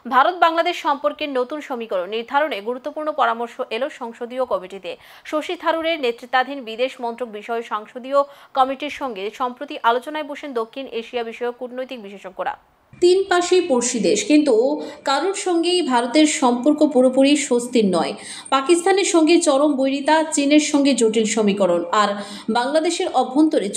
ভারত বাংলাদেশ সম্পর্কের নতুন সমীকরণ নির্ধারণে গুরুত্বপূর্ণ পরামর্শ এলো সংসদীয় কমিটিতে। শশী থারুরের নেতৃত্বাধীন বিদেশ মন্ত্রক বিষয়ে সংসদীয় কমিটির সঙ্গে সম্প্রতি আলোচনায় বসেন দক্ষিণ এশিয়া বিষয়ক কূটনৈতিক বিশেষজ্ঞরা। তিন পাশেই পড়শি দেশ, কিন্তু কারোর সঙ্গেই ভারতের সম্পর্ক পুরোপুরি স্বস্তির নয়। পাকিস্তানের সঙ্গে চরম বৈরিতা, চীনের সঙ্গে জটিল সমীকরণ, আর বাংলাদেশের অভ্যন্তরে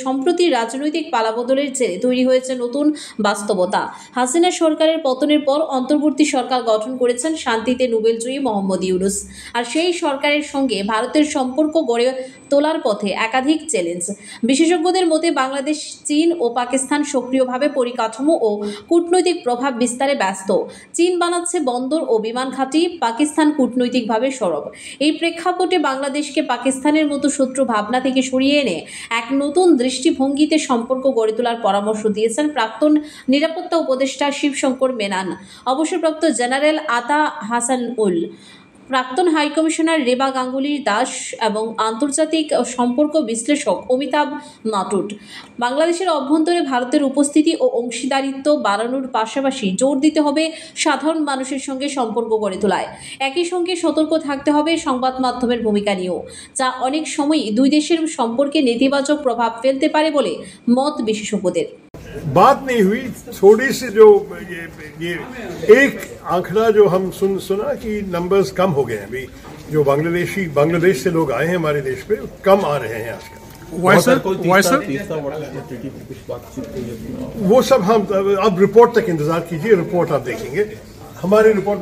সম্প্রতি রাজনৈতিক পালাবদলের জেরে তৈরি হয়েছে নতুন বাস্তবতা। হাসিনা সরকারের পতনের পর অন্তর্বর্তী সরকার গঠন করেছেন শান্তিতে নোবেলজয়ী মোহাম্মদ ইউনূস, আর সেই সরকারের সঙ্গে ভারতের সম্পর্ক গড়ে তোলার পথে একাধিক চ্যালেঞ্জ। বিশেষজ্ঞদের মতে বাংলাদেশ, চীন ও পাকিস্তান সক্রিয়ভাবে পরিকাঠামো ও কূটনৈতিক প্রভাব বিস্তারে ব্যস্ত। চীন বানাচ্ছে বন্দর ও বিমান ঘাঁটি, পাকিস্তান কূটনৈতিকভাবে সরব। এই প্রেক্ষাপটে বাংলাদেশকে পাকিস্তানের মতো শত্রু ভাবনা থেকে সরিয়ে এনে এক নতুন দৃষ্টিভঙ্গিতে সম্পর্ক গড়ে তোলার পরামর্শ দিয়েছেন প্রাক্তন নিরাপত্তা উপদেষ্টা শিবশঙ্কর মেনন, অবসরপ্রাপ্ত জেনারেল আতা হাসানুল, প্রাক্তন হাইকমিশনার রেবা গাঙ্গুলি দাস এবং আন্তর্জাতিক সম্পর্ক বিশ্লেষক অমিতাভ নাটুট। বাংলাদেশের অভ্যন্তরে ভারতের উপস্থিতি ও অংশীদারিত্ব বাড়ানোর পাশাপাশি জোর দিতে হবে সাধারণ মানুষের সঙ্গে সম্পর্ক গড়ে তোলায়। একই সঙ্গে সতর্ক থাকতে হবে সংবাদ মাধ্যমের ভূমিকা নিয়েও, যা অনেক সময়ই দুই দেশের সম্পর্কে নেতিবাচক প্রভাব ফেলতে পারে বলে মত বিশেষজ্ঞদের। बात नहीं हुई, थोड़ी सी जो ये एक आंकड़ा जो हम सुना कि नंबर्स कम हो गए हैं अभी, जो बांग्लादेश से लोग आए हैं हमारे देश पे कम आ रहे हैं आजकल। वो सब हम अब रिपोर्ट तक इंतजार कीजिए, रिपोर्ट आप देखेंगे, हमारी रिपोर्ट